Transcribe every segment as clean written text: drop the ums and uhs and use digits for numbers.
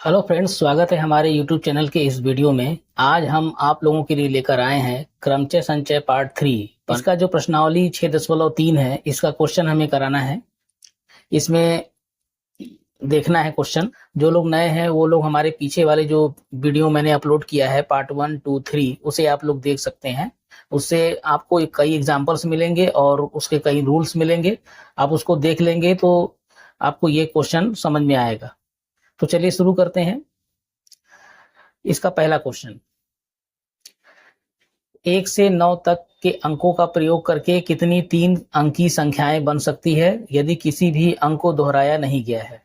Hello friends, स्वागत है हमारे यूट्यूब चैनल के इस वीडियो में। आज हम आप लोगों के लिए लेकर आए हैं क्रमचय संचय पार्ट 3। इसका जो प्रश्नावली 6.3 है, इसका क्वेश्चन हमें कराना है। इसमें देखना है क्वेश्चन। जो लोग नए हैं वो लोग हमारे पीछे वाले जो वीडियो मैंने अपलोड किया है पार्ट 1, 2, 3, उसे आप लोग देख सकते हैं। उससे आपको कई एग्जाम्पल्स मिलेंगे और उसके कई रूल्स मिलेंगे। आप उसको देख लेंगे तो आपको ये क्वेश्चन समझ में आएगा। तो चलिए शुरू करते हैं। इसका पहला क्वेश्चन, 1 से 9 तक के अंकों का प्रयोग करके कितनी 3 अंकी संख्याएं बन सकती है यदि किसी भी अंक को दोहराया नहीं गया है।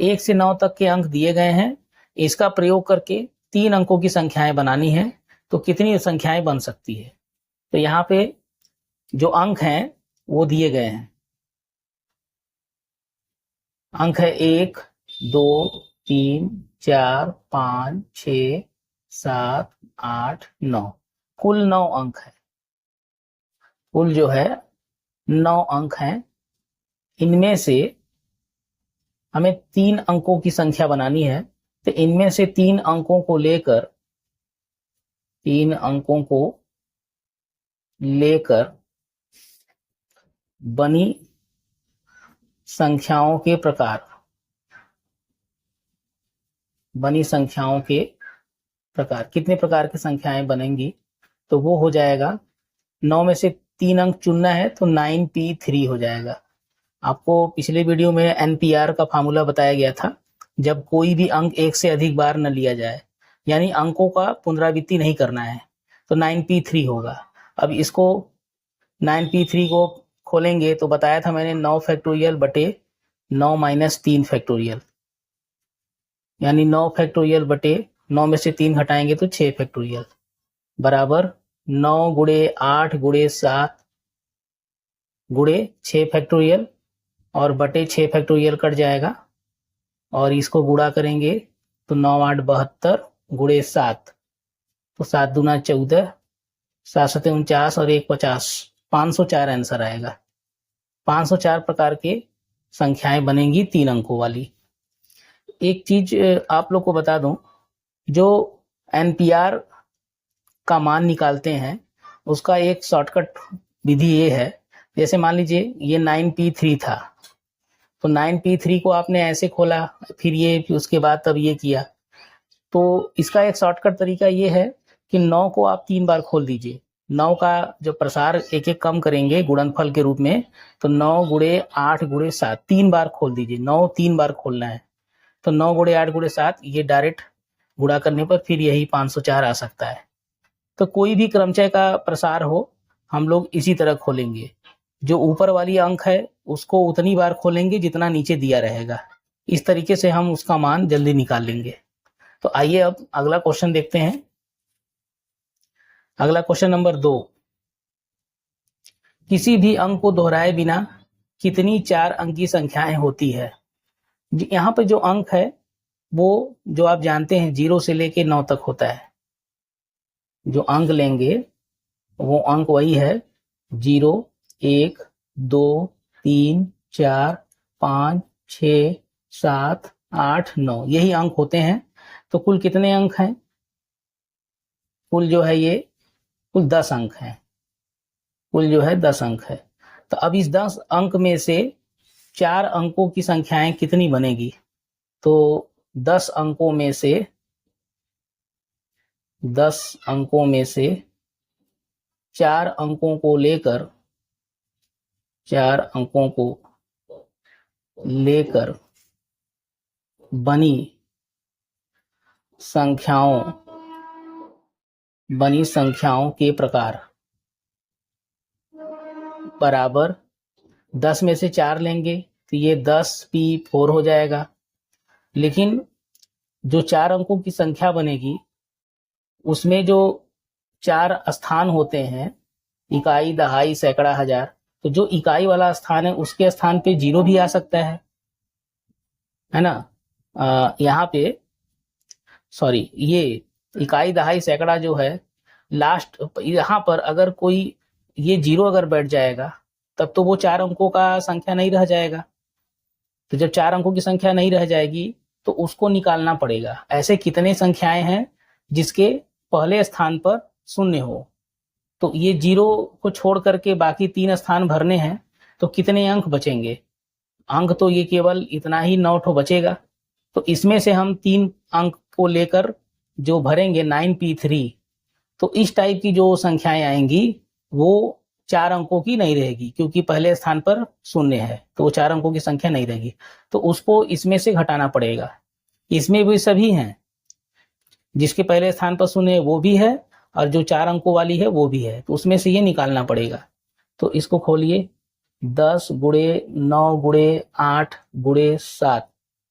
1 से 9 तक के अंक दिए गए हैं, इसका प्रयोग करके 3 अंकों की संख्याएं बनानी है तो कितनी संख्याएं बन सकती है। तो यहाँ पे जो अंक हैं वो दिए गए हैं। अंक है 1, 2, 3, 4, 5, 6, 7, 8, 9। कुल 9 अंक है। कुल जो है 9 अंक हैं। इनमें से हमें 3 अंकों की संख्या बनानी है। तो इनमें से 3 अंकों को लेकर बनी संख्याओं के प्रकार कितने प्रकार की संख्याएं बनेंगी, तो वो हो जाएगा 9 में से 3 अंक चुनना है तो 9p3 हो जाएगा। आपको पिछले वीडियो में NPR का फार्मूला बताया गया था, जब कोई भी अंक 1 से अधिक बार न लिया जाए, यानी अंकों का पुनरावृत्ति नहीं करना है, तो 9p3 होगा। अब इसको 9p3 को खोलेंगे तो बताया था मैंने 9 फैक्टोरियल बटे 9 माइनस 3 फैक्टोरियल, यानी 9 फैक्टोरियल बटे 9 में से 3 घटाएंगे तो 6 फैक्टोरियल बराबर 9 गुणे 8 गुणे 7 गुणे 6 फैक्टोरियल और बटे 6 फैक्टोरियल कट जाएगा और इसको गुणा करेंगे तो 9 8 72 गुणे 7, तो 7 दूना 14, 7 7 49 और 1 50, 504 आंसर आएगा। 504 प्रकार के संख्याएं बनेंगी 3 अंकों वाली। एक चीज आप लोग को बता दूं, जो NPR का मान निकालते हैं उसका एक शॉर्टकट विधि ये है। जैसे मान लीजिए ये 9p3 था, तो 9p3 को आपने ऐसे खोला, फिर उसके बाद तब ये किया, तो इसका एक शॉर्टकट तरीका ये है कि 9 को आप 3 बार खोल दीजिए। 9 का जो प्रसार एक एक कम करेंगे गुणनफल के रूप में, तो 9 गुणे 8 गुणे 7 3 बार खोल दीजिए। 9 3 बार खोलना है, तो 9 गुणे 8 गुणे 7 ये डायरेक्ट गुणा करने पर फिर यही 504 आ सकता है। तो कोई भी क्रमचय का प्रसार हो, हम लोग इसी तरह खोलेंगे। जो ऊपर वाली अंक है उसको उतनी बार खोलेंगे जितना नीचे दिया रहेगा। इस तरीके से हम उसका मान जल्दी निकाल लेंगे। तो आइए अब अगला क्वेश्चन देखते हैं। अगला क्वेश्चन नंबर 2, किसी भी अंक को दोहराए बिना कितनी 4 अंकी संख्याएं होती है। यहाँ पे जो अंक है वो जो आप जानते हैं 0 से लेके 9 तक होता है। जो अंक लेंगे वो अंक वही है 0, 1, 2, 3, 4, 5, 6, 7, 8, 9, यही अंक होते हैं। तो कुल कितने अंक हैं? कुल जो है ये कुल 10 अंक हैं। कुल जो है 10 अंक है। तो अब इस 10 अंक में से 4 अंकों की संख्याएं कितनी बनेगी? तो 10 अंकों में से 4 अंकों को लेकर बनी संख्याओं के प्रकार बराबर 10 में से 4 लेंगे तो ये 10p4 हो जाएगा। लेकिन जो 4 अंकों की संख्या बनेगी उसमें जो 4 स्थान होते हैं, इकाई, दहाई, सैकड़ा, हजार, तो जो इकाई वाला स्थान है उसके स्थान पे 0 भी आ सकता है ना। यहाँ पे ये इकाई, दहाई, सैकड़ा जो है लास्ट, यहाँ पर अगर कोई ये 0 अगर बैठ जाएगा तब तो वो 4 अंकों का संख्या नहीं रह जाएगा। तो जब 4 अंकों की संख्या नहीं रह जाएगी तो उसको निकालना पड़ेगा। ऐसे कितने संख्याएं हैं जिसके पहले स्थान पर शून्य हो, तो ये 0 को छोड़ करके बाकी 3 स्थान भरने हैं, तो कितने अंक बचेंगे? अंक तो ये केवल इतना ही 9 ठो बचेगा। तो इसमें से हम 3 अंक को लेकर जो भरेंगे 9p3, तो इस टाइप की जो संख्याएं आएंगी वो 4 अंकों की नहीं रहेगी, क्योंकि पहले स्थान पर शून्य है, तो वो 4 अंकों की संख्या नहीं रहेगी, तो उसको इसमें से घटाना पड़ेगा। इसमें भी सभी हैं, जिसके पहले स्थान पर शून्य है वो भी है, और जो 4 अंकों वाली है वो भी है, तो उसमें से ये निकालना पड़ेगा। तो इसको खोलिए, 10 गुणे 9 गुणे 8 गुणे 7,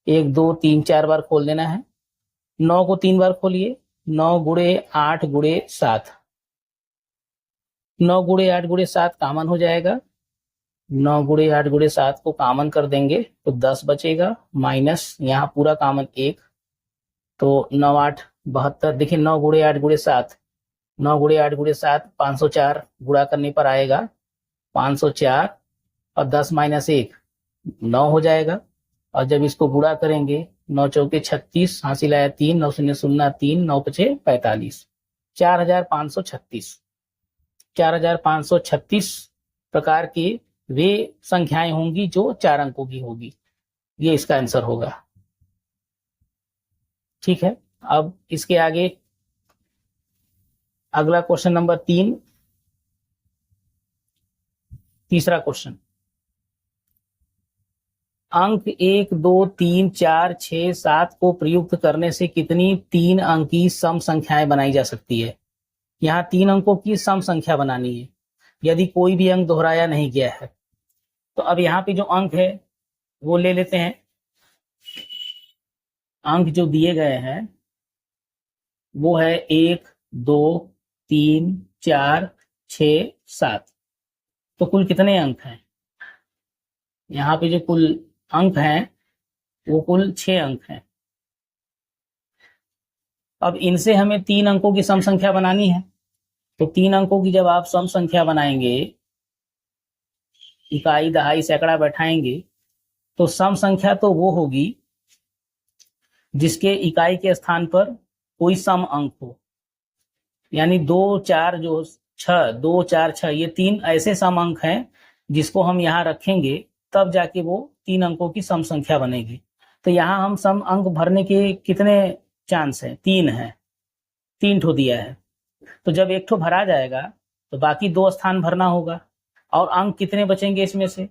1 2 3 4 बार खोल देना है। 9 को 3 बार खोलिए, 9 गुणे 8 गुणे 7, 9 गुणे 8 गुणे 7 कॉमन हो जाएगा। 9 गुणे 8 गुणे 7 को कॉमन कर देंगे तो 10 बचेगा, माइनस यहाँ पूरा कॉमन 1, तो 9 8 72। देखिए 9 गुणे 8 गुणे 7, 9 गुणे 8 गुणे 7 504 गुणा करने पर आएगा 504, और 10 माइनस 1 9 हो जाएगा। और जब इसको गुणा करेंगे 9 चौके 36, हासिल आया 3, 9 शून्य 0 3, 9 पचे 45, 4536। 4536 प्रकार की वे संख्याएं होंगी जो 4 अंकों की होगी। ये इसका आंसर होगा। ठीक है, अब इसके आगे अगला क्वेश्चन नंबर 3, तीसरा क्वेश्चन। अंक 1 2 3 4 6 7 को प्रयुक्त करने से कितनी 3 अंकी सम संख्याएं बनाई जा सकती है? यहाँ 3 अंकों की सम संख्या बनानी है यदि कोई भी अंक दोहराया नहीं गया है। तो अब यहाँ पे जो अंक है वो ले लेते हैं। अंक जो दिए गए हैं वो है 1 2 3 4 6 7। तो कुल कितने अंक हैं? यहाँ पे जो कुल अंक हैं वो कुल 6 अंक हैं। अब इनसे हमें 3 अंकों की सम संख्या बनानी है। तो 3 अंकों की जब आप सम संख्या बनाएंगे, इकाई दहाई सैकड़ा बैठाएंगे, तो सम संख्या तो वो होगी जिसके इकाई के स्थान पर कोई सम अंक हो। यानी 2 4 जो 6, 2 4 6, ये 3 ऐसे सम अंक हैं जिसको हम यहाँ रखेंगे, तब जाके वो 3 अंकों की सम संख्या बनेगी। तो यहाँ हम सम अंक भरने के कितने चांस हैं? 3 है, 3 ठो दिया है। तो जब एक ठो भरा जाएगा तो बाकी 2 स्थान भरना होगा। और अंक कितने बचेंगे इसमें से?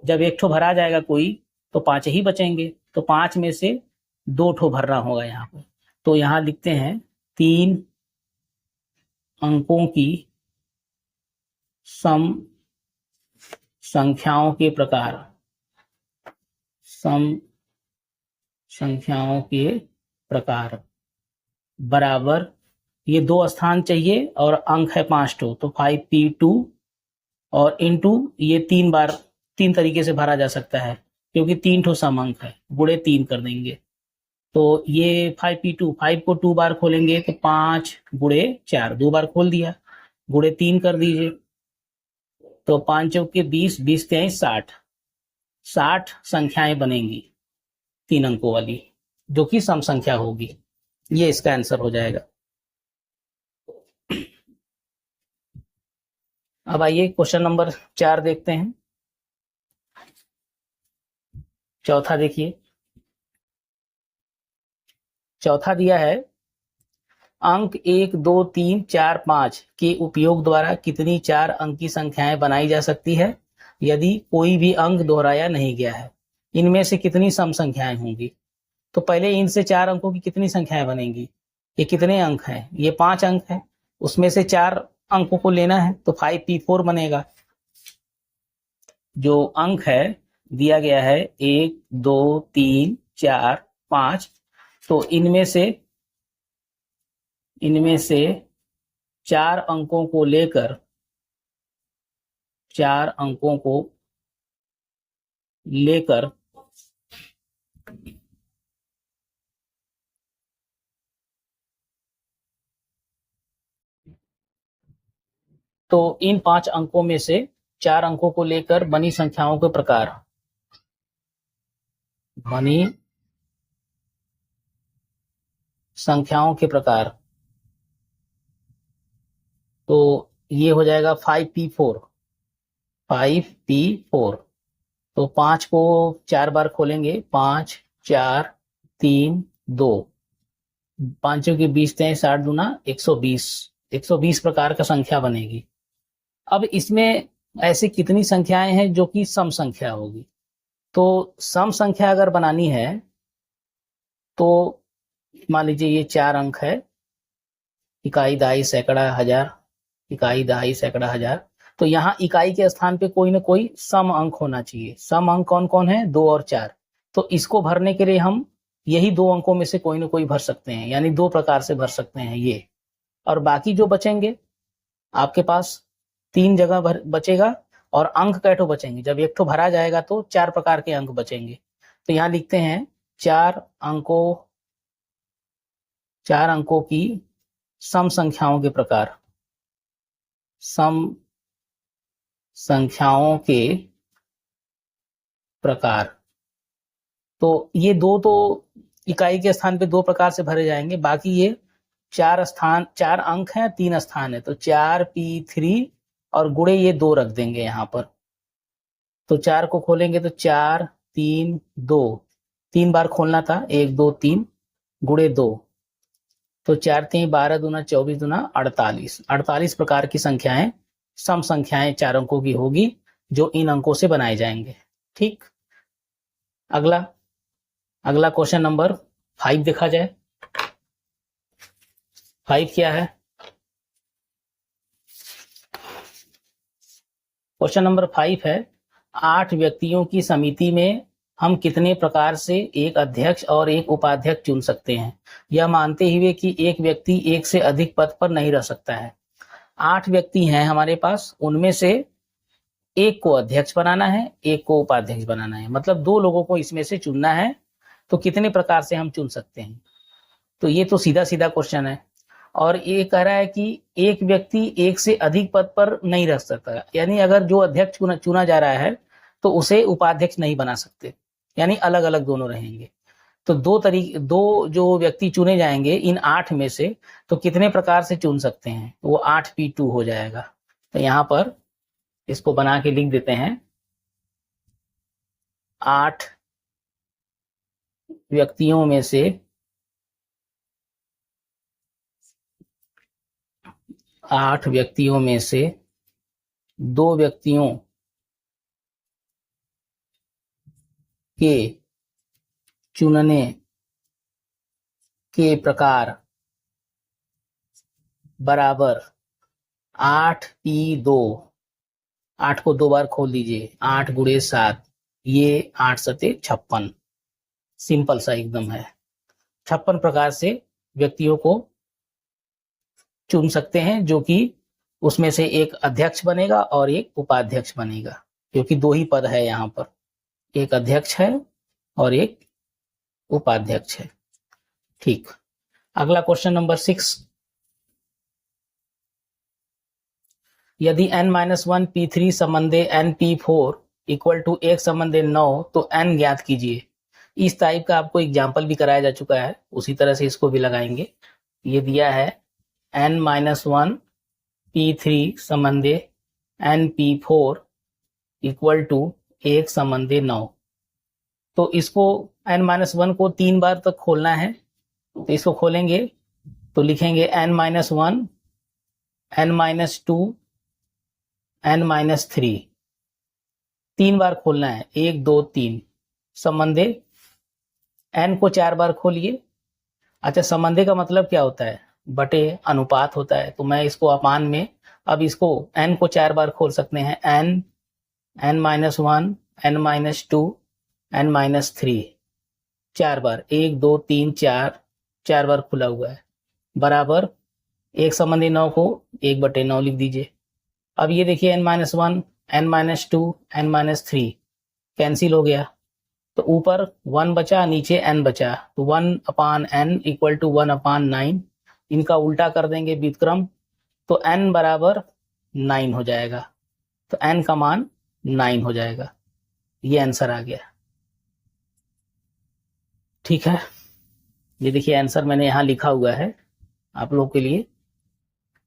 जब एक ठो भरा जाएगा कोई तो 5 ही बचेंगे, तो 5 में से 2 ठो भरना होगा यहाँ पर। तो यहाँ लिखते हैं 3 अंकों की सम संख्याओं के प्रकार, सम संख्याओं के प्रकार बराबर, ये 2 स्थान चाहिए और अंक है 5 ठो, तो 5p2 और इनटू ये 3 बार 3 तरीके से भरा जा सकता है क्योंकि 3 ठो सम अंक है, गुणे 3 कर देंगे। तो ये 5p2, 5 को 2 बार खोलेंगे तो 5 गुणे 4, 2 बार खोल दिया, गुणे 3 कर दीजिए, तो 5 चौके 20, 20 तेईस 60, 60 संख्याएं बनेंगी 3 अंकों वाली, जो कि सम संख्या होगी। ये इसका आंसर हो जाएगा। अब आइए क्वेश्चन नंबर 4 देखते हैं। चौथा देखिए, चौथा दिया है अंक 1 2 3 4 5 के उपयोग द्वारा कितनी 4 अंकी संख्याएं बनाई जा सकती है यदि कोई भी अंक दोहराया नहीं गया है? इनमें से कितनी सम संख्याएं होंगी? तो पहले इनसे 4 अंकों की कितनी संख्याएं बनेंगी? ये कितने अंक हैं? ये 5 अंक हैं, उसमें से 4 अंकों को लेना है, तो 5p4 बनेगा। जो अंक है दिया गया है 1 2 3 4 5, तो इनमें से 4 अंकों को लेकर, 4 अंकों को लेकर तो इन 5 अंकों में से 4 अंकों को लेकर बनी संख्याओं के प्रकार, बनी संख्याओं के प्रकार, तो ये हो जाएगा 5p4, 5p4। तो 5 को 4 बार खोलेंगे, 5 4 3 2, पांचों के 20 × 60 दूना 120, 120 प्रकार का संख्या बनेगी। अब इसमें ऐसी कितनी संख्याएं हैं जो कि सम संख्या होगी? तो सम संख्या अगर बनानी है तो मान लीजिए ये 4 अंक है, इकाई, दहाई, सैकड़ा, हजार, इकाई, दहाई, सैकड़ा, हजार। तो यहाँ इकाई के स्थान पे कोई ना कोई सम अंक होना चाहिए। सम अंक कौन कौन है? 2 और 4। तो इसको भरने के लिए हम यही 2 अंकों में से कोई ना कोई भर सकते हैं, यानी 2 प्रकार से भर सकते हैं ये। और बाकी जो बचेंगे आपके पास 3 जगह बचेगा और अंक कैठो बचेंगे। जब एक ठो भरा जाएगा तो 4 प्रकार के अंक बचेंगे। तो यहाँ लिखते हैं 4 अंकों की सम संख्याओं के प्रकार, सम संख्याओं के प्रकार। तो ये 2 तो इकाई के स्थान पे 2 प्रकार से भरे जाएंगे, बाकी ये 4 अंक हैं, 3 स्थान है, तो 4p3 और गुणे ये 2 रख देंगे यहाँ पर। तो 4 को खोलेंगे तो 4 3 2, 3 बार खोलना था, 1 2 3 गुणे 2, तो 4 3 12 दूना 24 दूना 48, 48 प्रकार की संख्याएं, सम संख्याएं 4 अंकों की होगी जो इन अंकों से बनाए जाएंगे। ठीक, अगला क्वेश्चन नंबर 5 देखा जाए। 5 क्या है? क्वेश्चन नंबर 5 है, 8 व्यक्तियों की समिति में हम कितने प्रकार से एक अध्यक्ष और एक उपाध्यक्ष चुन सकते हैं, यह मानते हुए कि एक व्यक्ति एक से अधिक पद पर नहीं रह सकता है। 8 व्यक्ति हैं हमारे पास, उनमें से एक को अध्यक्ष बनाना है, एक को उपाध्यक्ष बनाना है, मतलब 2 लोगों को इसमें से चुनना है। तो कितने प्रकार से हम चुन सकते हैं? तो ये तो सीधा सीधा क्वेश्चन है। और ये कह रहा है कि एक व्यक्ति एक से अधिक पद पर नहीं रह सकता, यानी अगर जो अध्यक्ष चुना जा रहा है तो उसे उपाध्यक्ष नहीं बना सकते, यानी अलग अलग दोनों रहेंगे। तो 2 जो व्यक्ति चुने जाएंगे इन 8 में से, तो कितने प्रकार से चुन सकते हैं? वो 8p2 हो जाएगा। तो यहाँ पर इसको बना के लिख देते हैं, 8 व्यक्तियों में से 2 व्यक्तियों के चुनने के प्रकार बराबर 8p2। 8 को 2 बार खोल दीजिए, 8 गुणे 7, ये 8 सते 56, सिंपल सा एकदम है। 56 प्रकार से व्यक्तियों को चुन सकते हैं, जो कि उसमें से एक अध्यक्ष बनेगा और एक उपाध्यक्ष बनेगा, क्योंकि 2 ही पद है यहाँ पर, एक अध्यक्ष है और एक उपाध्यक्ष है। ठीक, अगला क्वेश्चन नंबर 6, यदि n-1 p3 संबंधे n p4 इक्वल टू 1 संबंधे 9 तो n ज्ञात कीजिए। इस टाइप का आपको एग्जाम्पल भी कराया जा चुका है, उसी तरह से इसको भी लगाएंगे। ये दिया है n-1 p3 संबंधे n p4 इक्वल टू 1 संबंधे 9। तो इसको n-1 को 3 बार तक खोलना है, तो इसको खोलेंगे तो लिखेंगे n-1 n-2 n-3, 3 बार खोलना है, 1 2 3 संबंधे। n को 4 बार खोलिए। अच्छा, संबंधे का मतलब क्या होता है? बटे अनुपात होता है। तो मैं इसको अपान में, अब इसको n को 4 बार खोल सकते हैं, n-1 n-2 n-3, 4 बार, 1 2 3 4 बार खुला हुआ है, बराबर 1 संबंधी 9 को 1/9 लिख दीजिए। अब ये देखिए n-1 n-2 n-3 कैंसिल हो गया, तो ऊपर 1 बचा, नीचे n बचा, तो 1/n इक्वल टू 1/9। इनका उल्टा कर देंगे व्युत्क्रम, तो n बराबर 9 हो जाएगा, तो n का मान 9 हो जाएगा। ये आंसर आ गया। ठीक है, ये देखिए आंसर मैंने यहाँ लिखा हुआ है आप लोगों के लिए।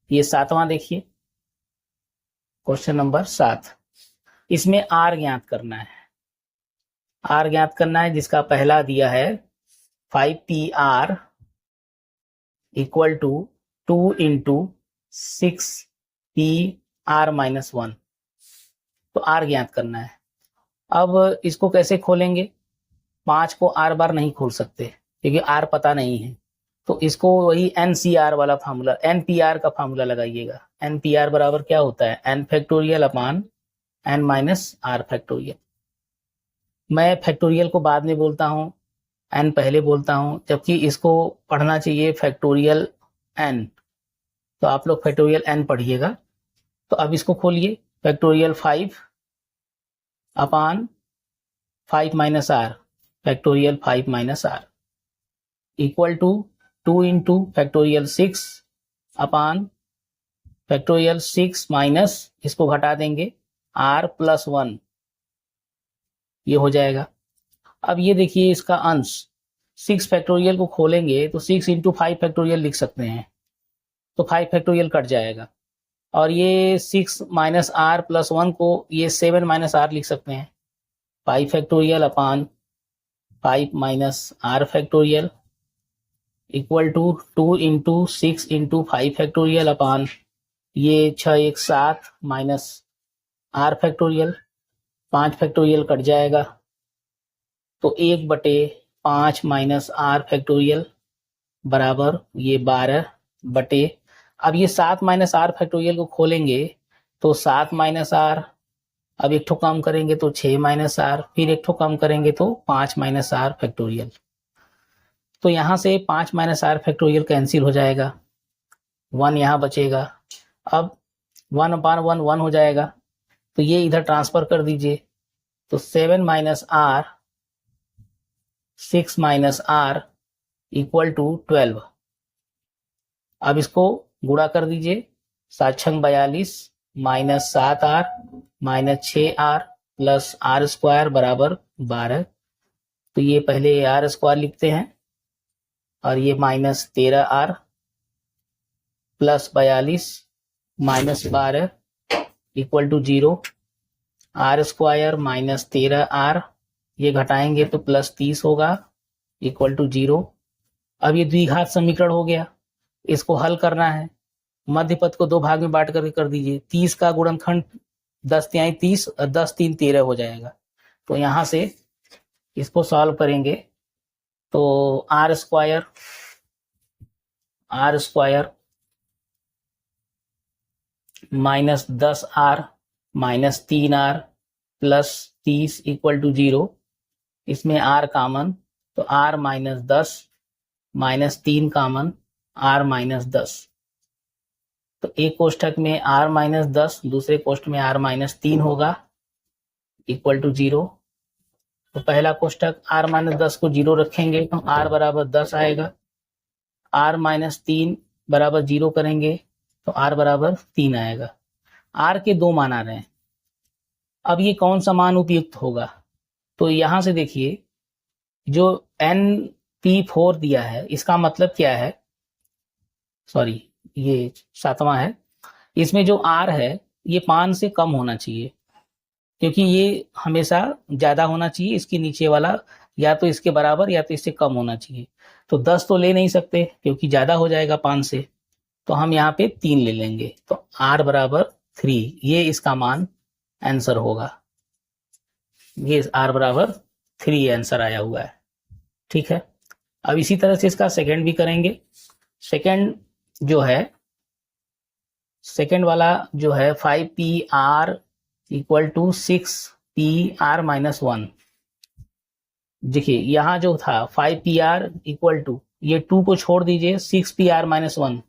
ये 7वां देखिए, क्वेश्चन नंबर 7। इसमें आर ज्ञात करना है। आर ज्ञात करना है जिसका पहला दिया है 5pr equal to 2 into 6pr-1। तो आर ज्ञात करना है। अब इसको कैसे खोलेंगे? 5 को आर बार नहीं खोल सकते क्योंकि आर पता नहीं है। तो इसको वही एनसीआर वाला फार्मूला, एनपीआर का फार्मूला लगाइएगा। एनपीआर बराबर क्या होता है? एन फैक्टोरियल अपान एन माइनस आर फैक्टोरियल। मैं फैक्टोरियल को बाद में बोलता हूँ, एन पहले बोलता हूँ, जबकि इसको पढ़ना चाहिए फैक्टोरियल एन। तो आप लोग फैक्टोरियल एन पढ़िएगा। तो अब इसको खोलिए, फैक्टोरियल 5 अपान 5 minus R, factorial 5 minus R equal to 2 into factorial 6 अपान फैक्टोरियल 6 माइनस, इसको घटा देंगे, आर प्लस 1, ये हो जाएगा। अब ये देखिए इसका अंश 6 फैक्टोरियल को खोलेंगे तो 6 इंटू 5 फैक्टोरियल लिख सकते हैं, तो 5 फैक्टोरियल कट जाएगा। और ये 6 माइनस आर प्लस 1 को ये 7 माइनस आर लिख सकते हैं, 5 factorial upon 5 minus R factorial equal to 2 into 6 into 5 factorial upon ये 6 1 7 minus R factorial, 5 factorial cut जाएगा, तो 1/5 माइनस आर फैक्टोरियल बराबर ये 12 अब ये 7 माइनस आर फैक्टोरियल को खोलेंगे तो 7 माइनस आर, अब एक ठो कम करेंगे तो 6 माइनस आर, फिर एक ठो कम करेंगे तो 5 माइनस आर फैक्टोरियल। तो यहाँ से 5 माइनस आर फैक्टोरियल कैंसिल हो जाएगा, 1 यहाँ बचेगा। अब 1/1 1 हो जाएगा, तो ये इधर ट्रांसफर कर दीजिए, तो 7 minus R 6 minus R equal to 12। अब इसको गुणा कर दीजिए, 7 छंग 42 minus 7r minus 6r plus R square बराबर 12। तो ये पहले आर स्क्वायर लिखते हैं और ये minus 13r plus 42 minus 12 equal to 0, R square minus 13r, ये घटाएंगे तो प्लस 30 होगा इक्वल टू 0। अब ये द्विघात समीकरण हो गया, इसको हल करना है। मध्य पद को 2 भाग में बांट करके कर दीजिए, 30 का गुणनखंड 10 तिहाई 30 और 10 3 13 हो जाएगा। तो यहाँ से इसको सॉल्व करेंगे तो R square minus 10r minus 3r plus 30 equal to 0, इसमें r कॉमन, तो r minus 10 minus 3 common, r minus 10। तो एक कोष्ठक में r माइनस 10, दूसरे कोष्ठ में r माइनस 3 होगा इक्वल टू 0। तो पहला कोष्ठक r माइनस 10 को 0 रखेंगे तो r बराबर 10 आएगा, r माइनस 3 बराबर 0 करेंगे तो r बराबर 3 आएगा। r के 2 मान आ रहे हैं, अब ये कौन सा मान उपयुक्त होगा? तो यहां से देखिए जो NP4 दिया है इसका मतलब क्या है, सॉरी ये 7वां है, इसमें जो r है ये 5 से कम होना चाहिए, क्योंकि ये हमेशा ज्यादा होना चाहिए, इसके नीचे वाला या तो इसके बराबर या तो इससे कम होना चाहिए। तो 10 तो ले नहीं सकते क्योंकि ज्यादा हो जाएगा 5 से, तो हम यहाँ पे 3 ले लेंगे, तो r बराबर 3, ये इसका मान आंसर होगा। ये r बराबर 3 आंसर आया हुआ है, ठीक है। अब इसी तरह से इसका सेकंड भी करेंगे। सेकंड जो है, सेकंड वाला जो है 5pr इक्वल टू 6pr-1। देखिए यहाँ जो था 5pr इक्वल टू, ये 2 को छोड़ दीजिए, 6pr-1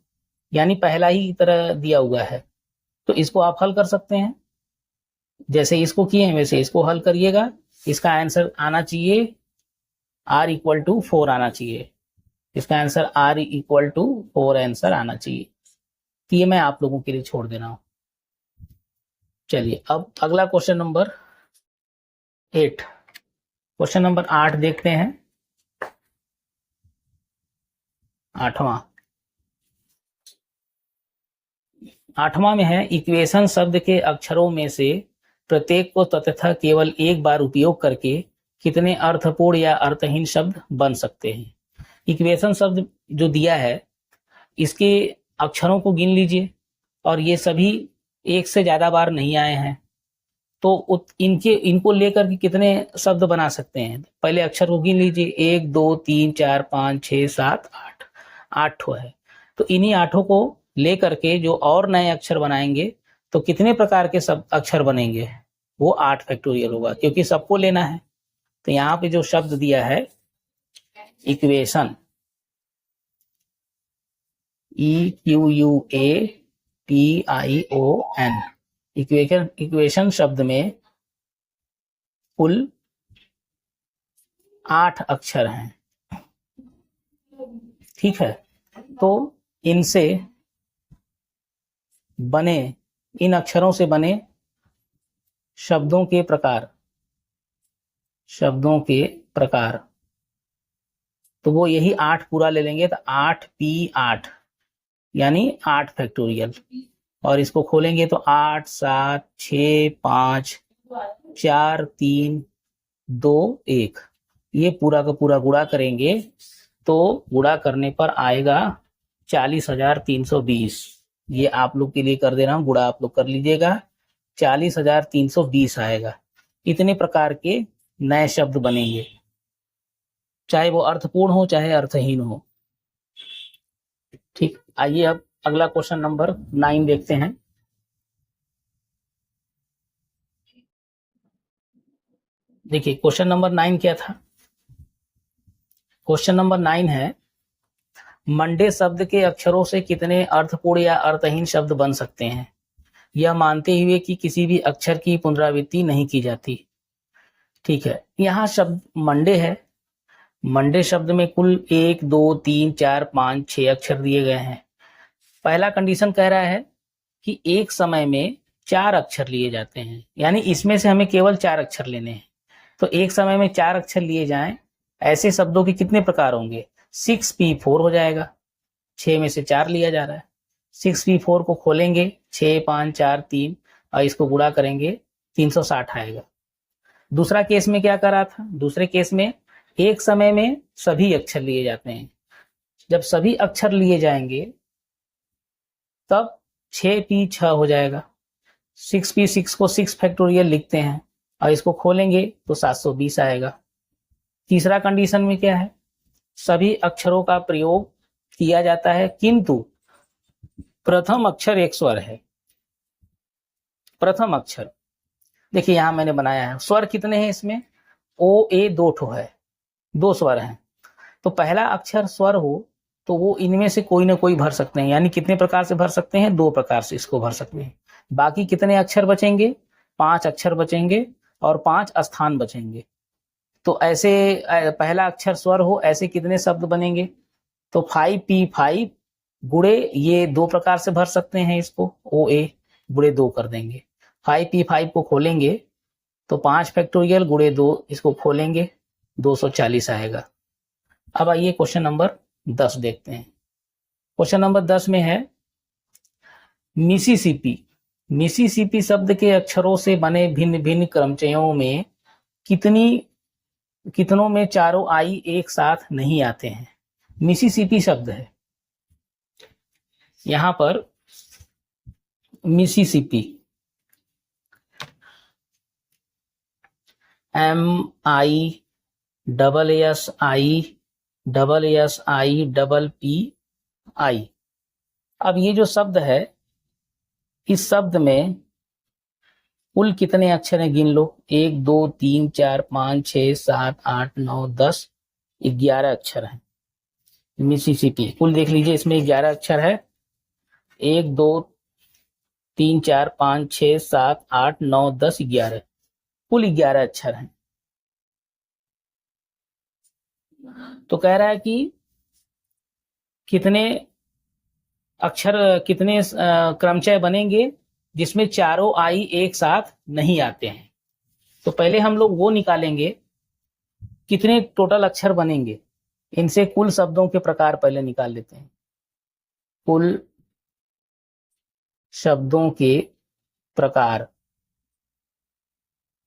यानी पहला ही तरह दिया हुआ है, तो इसको आप हल कर सकते हैं। जैसे इसको किए हैं वैसे इसको हल करिएगा, इसका आंसर आना चाहिए r इक्वल टू 4 आना चाहिए, इसका answer r equal to 4 answer आना चाहिए। तो ये मैं आप लोगों के लिए छोड़ दे रहा हूं। चलिए अब अगला क्वेश्चन नंबर 8, क्वेश्चन नंबर 8 देखते हैं। आठवां में है इक्वेशन शब्द के अक्षरों में से प्रत्येक को तथा केवल एक बार उपयोग करके कितने अर्थपूर्ण या अर्थहीन शब्द बन सकते हैं। इक्वेशन शब्द जो दिया है इसके अक्षरों को गिन लीजिए और ये सभी एक से ज्यादा बार नहीं आए हैं, तो इनको लेकर के कितने शब्द बना सकते हैं। पहले अक्षर को गिन लीजिए, 1 2 3 4 5 6 7 8, 8 ठो है। तो इन्हीं 8 को लेकर के जो और नए अक्षर बनाएंगे तो कितने प्रकार के सब अक्षर बनेंगे, वो 8 फैक्टोरियल होगा, क्योंकि सबको लेना है। तो यहाँ पे जो शब्द दिया है इक्वेशन, EQUATION, इक्वेशन शब्द में कुल 8 अक्षर हैं, ठीक है। तो इनसे बने, इन अक्षरों से बने शब्दों के प्रकार, तो वो यही 8 पूरा ले लेंगे, तो 8P8 यानी 8 फैक्टोरियल। और इसको खोलेंगे तो 8 7 6 5 4 3 2 1, ये पूरा का पूरा गुणा करेंगे तो गुणा करने पर आएगा 40,320। ये आप लोग के लिए कर दे रहा हूं, गुणा आप लोग कर लीजिएगा, 40,320 आएगा। इतने प्रकार के नए शब्द बनेंगे, चाहे वो अर्थपूर्ण हो चाहे अर्थहीन हो, ठीक। आइए अब अगला क्वेश्चन नंबर 9 देखते हैं। देखिए क्वेश्चन नंबर 9 क्या था। क्वेश्चन नंबर 9 है मंडे शब्द के अक्षरों से कितने अर्थपूर्ण या अर्थहीन शब्द बन सकते हैं, यह मानते हुए कि किसी भी अक्षर की पुनरावृत्ति नहीं की जाती। ठीक है, यहाँ शब्द मंडे है, मंडे शब्द में कुल 1 2 3 4 5 6 अक्षर दिए गए हैं। पहला कंडीशन कह रहा है कि एक समय में 4 अक्षर लिए जाते हैं, यानी इसमें से हमें केवल 4 अक्षर लेने हैं। तो एक समय में 4 अक्षर लिए जाएं, ऐसे शब्दों के कितने प्रकार होंगे, 6P4 हो जाएगा, 6 में से 4 लिया जा रहा है। 6P4 को खोलेंगे, 6 5 4 3 और इसको गुणा करेंगे 360 आएगा। दूसरा केस में क्या करा था, दूसरे केस में एक समय में सभी अक्षर लिए जाते हैं। जब सभी अक्षर लिए जाएंगे तब 6P6 हो जाएगा। 6P6 को 6 फैक्टोरियल लिखते हैं और इसको खोलेंगे तो 720 आएगा। तीसरा कंडीशन में क्या है, सभी अक्षरों का प्रयोग किया जाता है किंतु प्रथम अक्षर एक स्वर है। प्रथम अक्षर देखिए यहां मैंने बनाया है, स्वर कितने हैं इसमें, O A 2 ठो है, 2 स्वर हैं। तो पहला अक्षर स्वर हो तो वो इनमें से कोई ना कोई भर सकते हैं, यानी कितने प्रकार से भर सकते हैं, 2 प्रकार से इसको भर सकते हैं। बाकी कितने अक्षर बचेंगे, 5 अक्षर बचेंगे और 5 स्थान बचेंगे। तो ऐसे पहला अक्षर स्वर हो, ऐसे कितने शब्द बनेंगे, तो 5P5 गुणे ये 2 प्रकार से भर सकते हैं, इसको OA गुणे 2 कर देंगे। 5P5 को खोलेंगे तो 5 फैक्टोरियल गुणे 2, इसको खोलेंगे 240 आएगा। अब आइए क्वेश्चन नंबर 10 देखते हैं। क्वेश्चन नंबर 10 में है मिसिसिपी। मिसिसिपी शब्द के अक्षरों से बने भिन्न भिन्न क्रमचयों में कितनों में चारों आई एक साथ नहीं आते हैं। मिसिसिपी शब्द है, यहां पर मिसिसिपी MISSIPPI। अब ये जो शब्द है, इस शब्द में कुल कितने अक्षर हैं गिन लो, 1 2 3 4 5 6 7 8 9 10 11 अक्षर हैं। मिसिसिपी कुल देख लीजिए, इसमें 11 अक्षर है, 1 2 3 4 5 6 7 8 9 10 11, कुल 11 अक्षर हैं। तो कह रहा है कि कितने अक्षर, कितने क्रमचय बनेंगे जिसमें चारों आई एक साथ नहीं आते हैं। तो पहले हम लोग वो निकालेंगे कितने टोटल अक्षर बनेंगे, इनसे कुल शब्दों के प्रकार पहले निकाल लेते हैं। कुल शब्दों के प्रकार।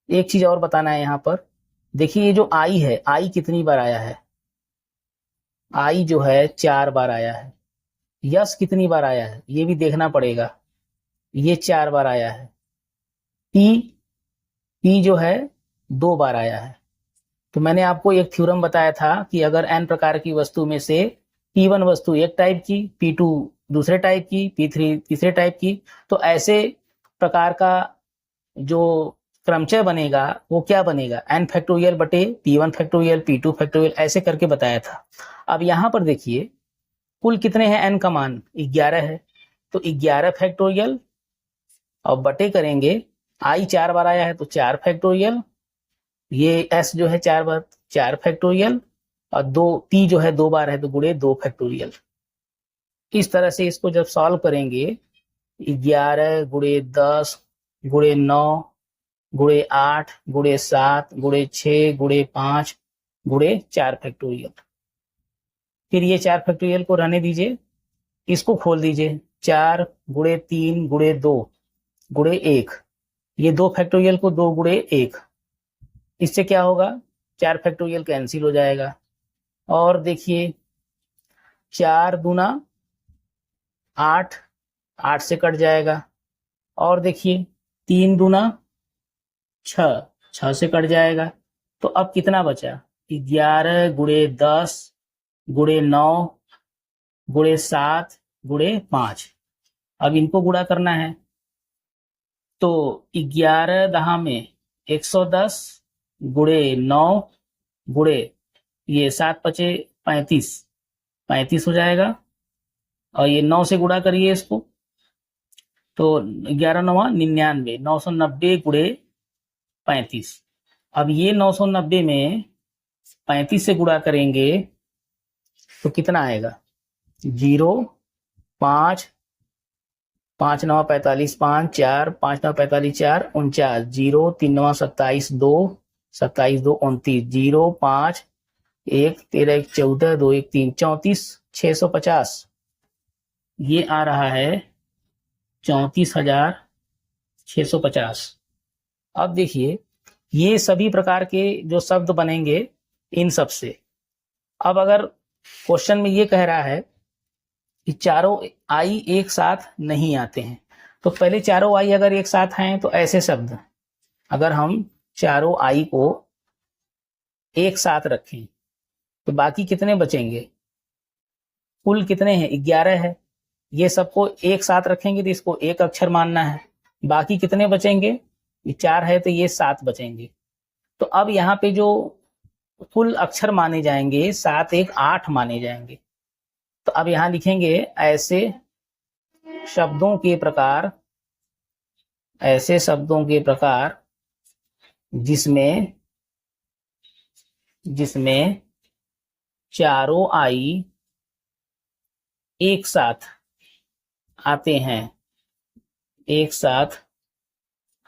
एक चीज और बताना है यहाँ पर, देखिए ये जो आई है, आई कितनी बार आया है? आई जो है 4 बार आया है। यस कितनी बार आया है ये भी देखना पड़ेगा, ये 4 बार आया है। पी, पी जो है 2 बार आया है। तो मैंने आपको एक थ्योरम बताया था कि अगर एन प्रकार की वस्तु में से P1 वस्तु एक टाइप की, P2 दूसरे टाइप की, P3 तीसरे टाइप की, तो ऐसे प्रकार का जो क्रमचय बनेगा वो क्या बनेगा? n फैक्टोरियल बटे P1 फैक्टोरियल, P2 फैक्टोरियल, ऐसे करके बताया था। अब यहाँ पर देखिए कुल कितने हैं? n का मान 11 है, तो 11 फैक्टोरियल और बटे करेंगे, i 4 बार आया है तो 4 फैक्टोरियल, ये s जो है 4 बार, 4 फैक्टोरियल, और 2 p जो है 2 बार है तो गुणे 2 फैक्टोरियल। इस तरह से इसको जब सॉल्व करेंगे, 11 गुणे 10 गुणे 9 गुणे 8 गुणे 7 गुणे 6 गुणे 5 गुणे 4 फैक्टोरियल। फिर ये 4 फैक्टोरियल को रहने दीजिए, इसको खोल दीजिए, 4 गुणे 3 गुणे 2 गुणे 1, ये 2 फैक्टोरियल को 2 गुणे 1, इससे क्या होगा? 4 फैक्टोरियल कैंसिल हो जाएगा। और देखिए 4 दूना 8, 8 से कट जाएगा। और देखिए 3 दूना 6, 6 से कट जाएगा। तो अब कितना बचा? 11 गुणे 10 गुणे 9 गुणे 7 गुणे 5। अब इनको गुणा करना है, तो 11 दहा में 110 गुणे 9 गुणे ये 7 पचे 35, 35 हो जाएगा। और ये 9 से गुणा करिए इसको, तो 11 9 99, 990 गुणे 35। अब ये 990 में 35 से गुणा करेंगे तो कितना आएगा? 0 5 5 9 45 5 4 5 9 45 4 49, 0 3 9 27 2 27 2 29, 0 5 1 13 1 14 2 1 3 34 650, ये आ रहा है 34,650। अब देखिए ये सभी प्रकार के जो शब्द बनेंगे इन सब से। अब अगर क्वेश्चन में ये कह रहा है कि चारों आई एक साथ नहीं आते हैं, तो पहले चारों आई अगर एक साथ हैं तो ऐसे शब्द, अगर हम चारों आई को एक साथ रखें तो बाकी कितने बचेंगे? कुल कितने हैं? 11 है। ये सबको एक साथ रखेंगे तो इसको एक अक्षर मानना है। बाकी कितने बचेंगे? ये 4 है तो ये 7 बचेंगे। तो अब यहाँ पे जो कुल अक्षर माने जाएंगे 7 1 8 माने जाएंगे। तो अब यहाँ लिखेंगे ऐसे शब्दों के प्रकार, ऐसे शब्दों के प्रकार जिसमें जिसमें चारों आई एक साथ आते हैं, एक साथ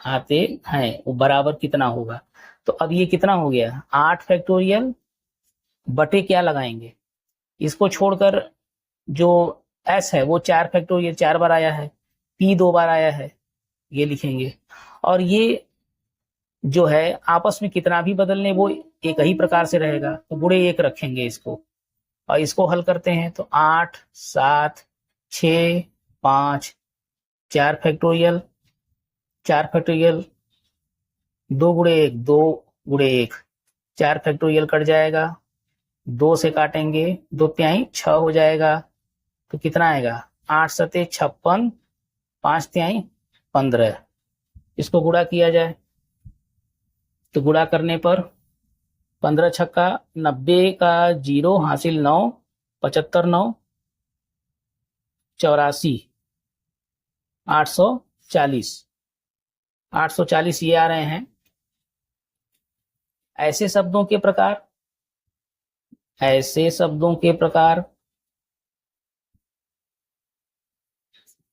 आते हैं, वो बराबर कितना होगा? तो अब ये कितना हो गया? 8 फैक्टोरियल बटे क्या लगाएंगे? इसको छोड़कर जो s है वो 4 फैक्टोरियल 4 बार आया है, p 2 बार आया है, ये लिखेंगे। और ये जो है आपस में कितना भी बदल लें वो एक ही प्रकार से रहेगा, तो गुणे 1 रखेंगे इसको। और इसको हल करते हैं तो 8 7 6 5 4 फैक्टोरियल, 4 फैक्टोरियल 2 गुणे 1 2 गुणे 1, 4 फैक्टोरियल कट जाएगा, 2 से काटेंगे 2 तिहाई 6 हो जाएगा। तो कितना आएगा? 8 सते 56, 5 तिहाई 15। इसको गुणा किया जाए तो गुणा करने पर 15 छक्का 90 का 0 हासिल 9, 75 9 84, 840, 840 ये आ रहे हैं ऐसे शब्दों के प्रकार, ऐसे शब्दों के प्रकार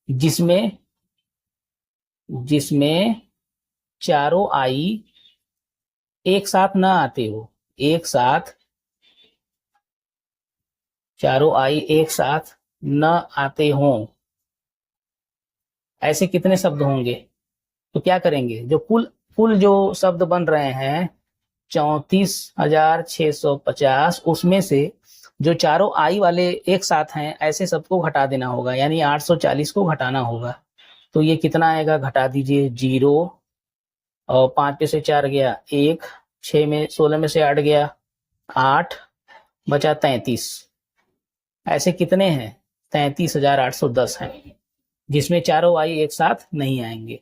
जिसमें जिसमें चारों आई एक साथ ना आते हो, एक साथ चारों आई एक साथ न आते हों, ऐसे कितने शब्द होंगे? तो क्या करेंगे, जो कुल कुल जो शब्द बन रहे हैं 34,650, उसमें से जो चारों आई वाले एक साथ हैं ऐसे सबको घटा देना होगा, यानी 840 को घटाना होगा। तो ये कितना आएगा, घटा दीजिए, 0 और 5 में से 4 गया 1, 6 में 16 में से 8 गया 8, बचा 33। ऐसे कितने हैं, 33,810 हैं, जिसमें चारों आई एक साथ नहीं आएंगे।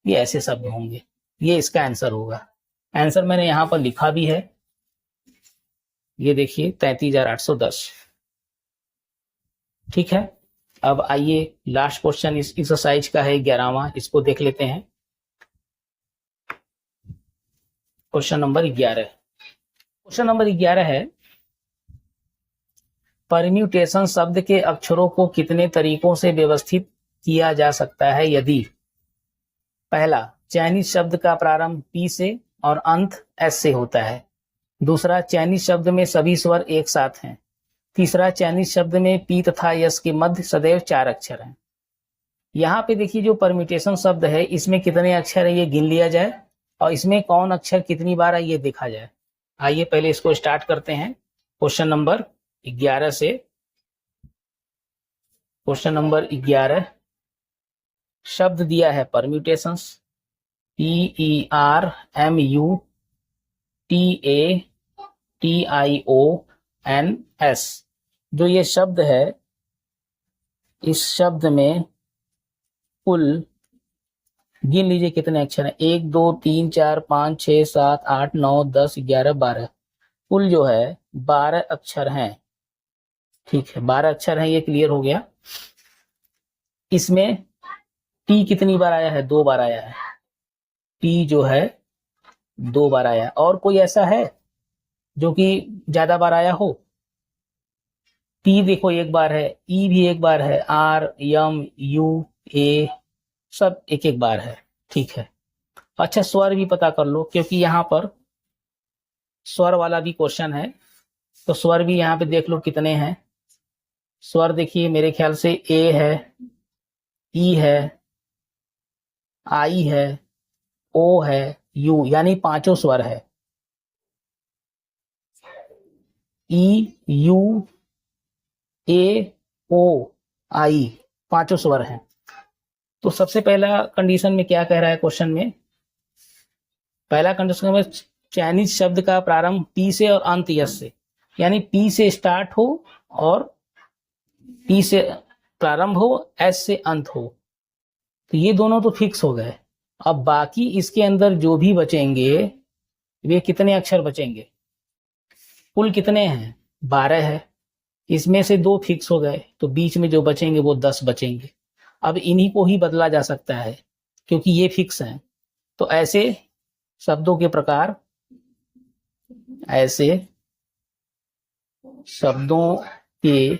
ये ऐसे शब्द होंगे, ये इसका आंसर होगा। आंसर मैंने यहां पर लिखा भी है, ये देखिए 33,810। ठीक है, अब आइए लास्ट क्वेश्चन इस एक्सरसाइज का है 11वां, इसको देख लेते हैं। Question number 11। क्वेश्चन नंबर 11 है, परम्यूटेशन शब्द के अक्षरों को कितने तरीकों से व्यवस्थित किया जा सकता है यदि पहला, चाइनीज शब्द का प्रारंभ पी से और अंत एस से होता है। दूसरा, चाइनीज शब्द में सभी स्वर एक साथ हैं। तीसरा, चाइनीज शब्द में पी तथा यस के मध्य सदैव 4 अक्षर हैं। यहाँ पे देखिए जो परम्यूटेशन शब्द है इसमें कितने अक्षर है ये गिन लिया जाए, और इसमें कौन अक्षर कितनी बार है ये देखा जाए। आइए पहले इसको स्टार्ट करते हैं क्वेश्चन नंबर 11 से। क्वेश्चन नंबर 11, शब्द दिया है परम्यूटेशंस, PERMUTATIONS। जो ये शब्द है, इस शब्द में कुल गिन लीजिए कितने अक्षर हैं, 1 2 3 4 5 6 7 8 9 10 11 12, कुल जो है 12 अक्षर हैं। ठीक है, 12 अक्षर हैं, ये क्लियर हो गया। इसमें टी कितनी बार आया है, 2 बार आया है। टी जो है 2 बार आया। और कोई ऐसा है जो कि ज्यादा बार आया हो? टी देखो 1 बार है, ई भी 1 बार है, आर, यम, यू, ए सब 1 बार है। ठीक है, अच्छा स्वर भी पता कर लो, क्योंकि यहाँ पर स्वर वाला भी क्वेश्चन है, तो स्वर भी यहाँ पे देख लो कितने हैं। स्वर देखिए मेरे ख्याल से ए है, ई है, आई है, ओ है, यू, यानी 5 स्वर है। ई, यू, ए, ओ, आई, 5 स्वर हैं। तो सबसे पहला कंडीशन में क्या कह रहा है क्वेश्चन में, पहला कंडीशन में चाइनीज शब्द का प्रारंभ पी से और अंत यस से, यानी पी से स्टार्ट हो और पी से प्रारंभ हो, एस से अंत हो। तो ये दोनों तो फिक्स हो गए। अब बाकी इसके अंदर जो भी बचेंगे वे कितने अक्षर बचेंगे, कुल कितने हैं, 12 है। इसमें से 2 फिक्स हो गए, तो बीच में जो बचेंगे वो 10 बचेंगे। अब इन्हीं को ही बदला जा सकता है क्योंकि ये फिक्स हैं। तो ऐसे शब्दों के प्रकार, ऐसे शब्दों के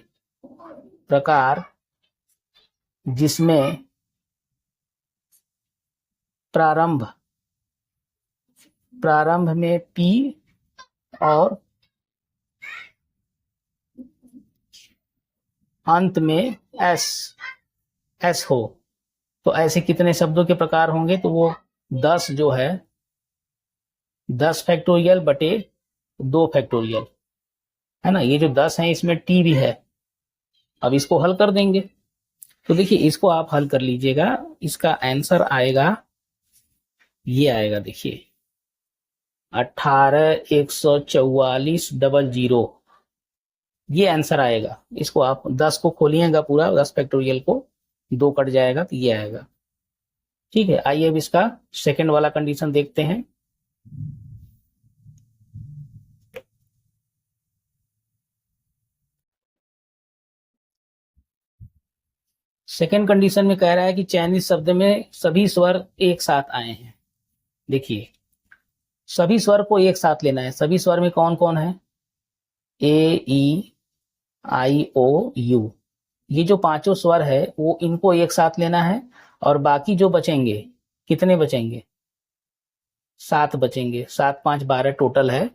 प्रकार जिसमें प्रारंभ में पी और अंत में एस हो, तो ऐसे कितने शब्दों के प्रकार होंगे, तो वो 10 जो है 10 फैक्टोरियल बटे 2 फैक्टोरियल है ना। ये जो 10 है इसमें टी भी है। अब इसको हल कर देंगे, तो देखिए इसको आप हल कर लीजिएगा, इसका आंसर आएगा, ये आएगा देखिए 18,144,000, ये आंसर आएगा। इसको आप 10 को खोलिएगा पूरा, 10 फैक्टोरियल को 2 कट जाएगा तो ये आएगा। ठीक है, आइए अब इसका सेकंड वाला कंडीशन देखते हैं। सेकंड कंडीशन में कह रहा है कि चाइनीज शब्द में सभी स्वर एक साथ आए हैं। देखिए सभी स्वर को एक साथ लेना है। सभी स्वर में कौन कौन है, ए, ई, आई, ओ, यू, ये जो 5 स्वर है वो इनको एक साथ लेना है, और बाकी जो बचेंगे कितने बचेंगे, 7 बचेंगे। 7 5 12 टोटल है,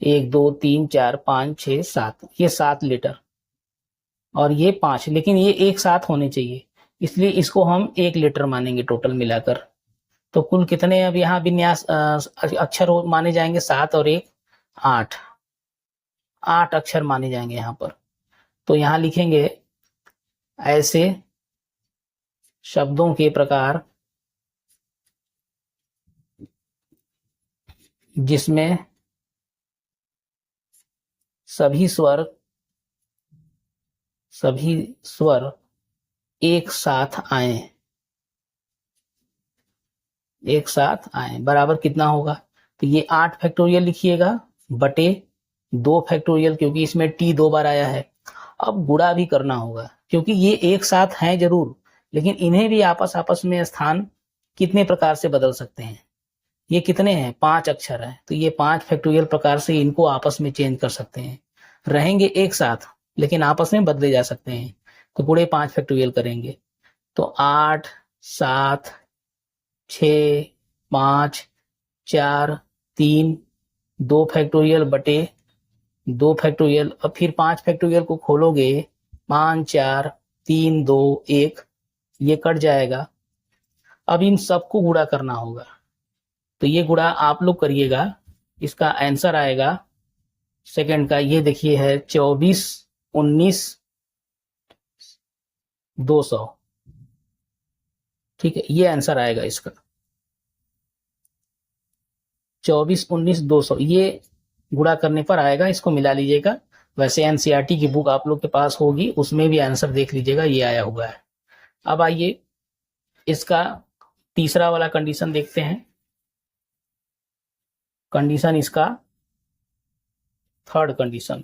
1 2 3 4 5 6 7, ये 7 लेटर। और ये 5, लेकिन ये एक साथ होने चाहिए, इसलिए इसको हम 1 लीटर मानेंगे टोटल मिलाकर। तो कुल कितने अब यहाँ विन्यास अक्षर माने जाएंगे? 7 और 1 8, 8 अक्षर माने जाएंगे यहाँ पर। तो यहाँ लिखेंगे ऐसे शब्दों के प्रकार जिसमें सभी स्वर एक साथ आए, एक साथ आए, बराबर कितना होगा? तो ये 8 फैक्टोरियल लिखिएगा बटे 2 फैक्टोरियल, क्योंकि इसमें टी 2 बार आया है। अब गुणा भी करना होगा, क्योंकि ये एक साथ हैं जरूर, लेकिन इन्हें भी आपस में स्थान कितने प्रकार से बदल सकते हैं? ये कितने हैं? 5 अक्षर हैं, तो ये 5 फैक्टोरियल प्रकार से इनको आपस में चेंज कर सकते हैं। रहेंगे एक साथ लेकिन आपस में बदले जा सकते हैं, तो पूरे 5 फैक्टोरियल करेंगे। तो 8 7 6 5 4 3 2 फैक्टोरियल बटे 2 फैक्टोरियल। अब फिर 5 फैक्टोरियल को खोलोगे, 5 4 3 2 1, ये कट जाएगा। अब इन सबको गुणा करना होगा, तो ये गुणा आप लोग करिएगा। इसका आंसर आएगा सेकंड का, ये देखिए है 24 19 200। ठीक है, ये आंसर आएगा इसका 24 19 200, ये गुणा करने पर आएगा। इसको मिला लीजिएगा। वैसे एनसीईआरटी की बुक आप लोग के पास होगी, उसमें भी आंसर देख लीजिएगा, ये आया हुआ है। अब आइए इसका तीसरा वाला कंडीशन देखते हैं। कंडीशन इसका थर्ड कंडीशन,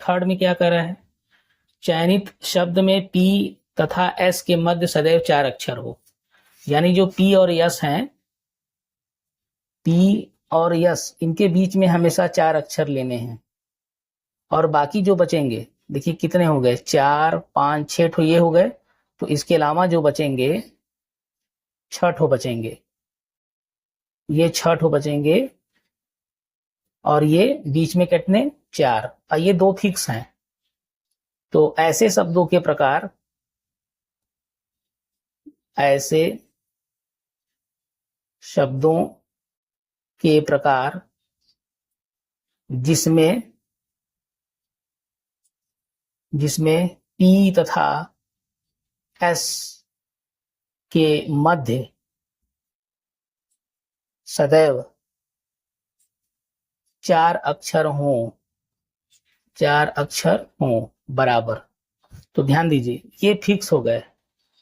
थर्ड में क्या कर रहा है? चयनित शब्द में पी तथा एस के मध्य सदैव 4 अक्षर हो। यानी जो पी और यस हैं, पी और यस, इनके बीच में हमेशा 4 अक्षर लेने हैं। और बाकी जो बचेंगे, देखिए कितने हो गए? 4 5 6 ठो ये हो गए। तो इसके अलावा जो बचेंगे 6 ठो बचेंगे, ये 6 ठो बचेंगे, और ये बीच में कितने? 4, और ये 2 फिक्स हैं। तो ऐसे शब्दों के प्रकार, ऐसे शब्दों के प्रकार जिसमें पी तथा एस के मध्य सदैव 4 अक्षर हों, 4 अक्षर हों बराबर। तो ध्यान दीजिए, ये फिक्स हो गए।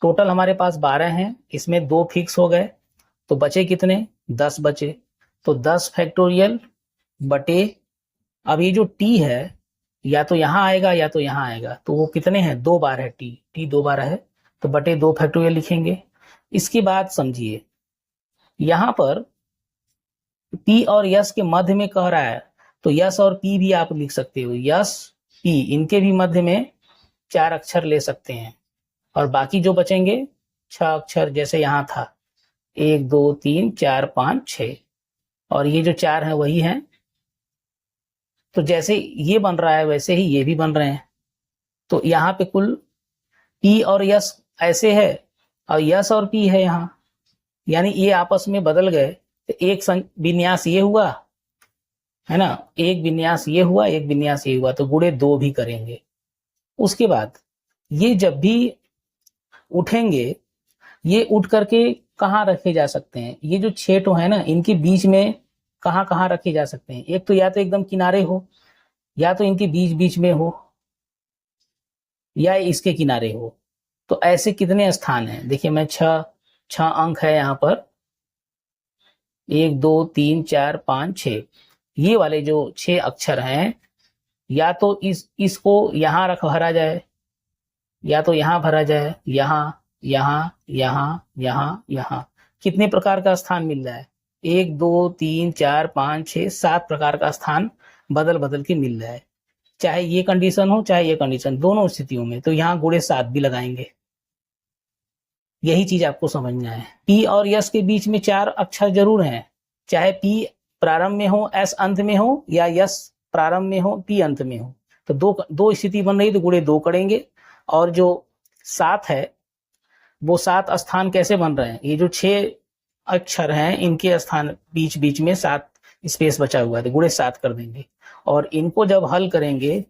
टोटल हमारे पास 12 हैं, इसमें 2 फिक्स हो गए, तो बचे कितने? 10 बचे। तो 10 फैक्टोरियल बटे, अब ये जो टी है या तो यहाँ आएगा या तो यहाँ आएगा, तो वो कितने हैं? 2 बार है, टी 2 बार है, तो बटे 2 फैक्टोरियल लिखेंगे। इसके बाद समझिए, यहां पर पी और यस के मध्य में कह रहा है, तो यस और पी भी आप लिख सकते हो। यस पी, इनके भी मध्य में 4 अक्षर ले सकते हैं, और बाकी जो बचेंगे 6 अक्षर, जैसे यहां था 1 2 3 4 5 6, और ये जो 4 हैं वही हैं। तो जैसे ये बन रहा है वैसे ही ये भी बन रहे हैं। तो यहाँ पे कुल पी और यस ऐसे है, और यस और पी है यहाँ, यानी ये आपस में बदल गए। तो एक विन्यास ये हुआ है ना, एक विन्यास ये हुआ, एक विन्यास ये हुआ, तो गुणे 2 भी करेंगे। उसके बाद ये जब भी उठेंगे, ये उठ करके कहाँ रखे जा सकते हैं? ये जो 6 ठो है ना, इनके बीच में कहाँ कहाँ रखे जा सकते हैं? एक तो या तो एकदम किनारे हो, या तो इनके बीच बीच में हो, या इसके किनारे हो। तो ऐसे कितने स्थान हैं? देखिए, मैं 6 अंक है यहाँ पर, 1 2 3 4 5 6, ये वाले जो 6 अक्षर हैं, या तो इसको यहाँ भरा जाए, या तो यहाँ भरा जाए, यहाँ यहाँ यहाँ यहाँ यहाँ। कितने प्रकार का स्थान मिल रहा है? 1 2 3 4 5 6 7 प्रकार का स्थान बदल बदल के मिल रहा है, चाहे ये कंडीशन हो चाहे ये कंडीशन, दोनों स्थितियों में। तो यहाँ गुणे 7 भी लगाएंगे। यही चीज आपको समझना है। पी और यस के बीच में 4 अक्षर जरूर हैं, चाहे P प्रारंभ में हो, S अंत में हो, या S प्रारंभ में हो, P अंत में हो। तो दो स्थिति बन रही तो गुणे 2 करेंगे। और जो 7 है वो 7 स्थान कैसे बन रहे हैं, ये जो 6 अक्षर हैं इनके स्थान बीच बीच में 7 स्पेस बचा हुआ है, तो गुणे 7 कर देंगे। और इनको जब हल करेंगे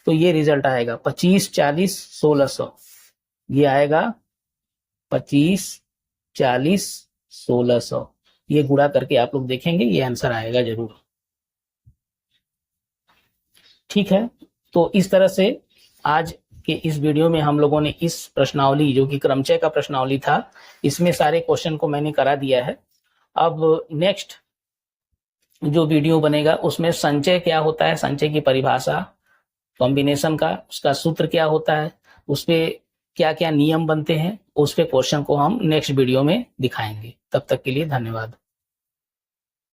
तो ये रिजल्ट आएगा 25, 40, 1600। ये आएगा 25, 40, 1600। ये गुणा करके आप लोग देखेंगे, ये आंसर आएगा जरूर। ठीक है, तो इस तरह से आज के इस वीडियो में हम लोगों ने इस प्रश्नावली, जो कि क्रमचय का प्रश्नावली था, इसमें सारे क्वेश्चन को मैंने करा दिया है। अब नेक्स्ट जो वीडियो बनेगा उसमें संचय क्या होता है, संचय की परिभाषा, कॉम्बिनेशन का उसका सूत्र क्या होता है, उस पे क्या क्या नियम बनते हैं, उस पे क्वेश्चन को हम नेक्स्ट वीडियो में दिखाएंगे। तब तक के लिए धन्यवाद।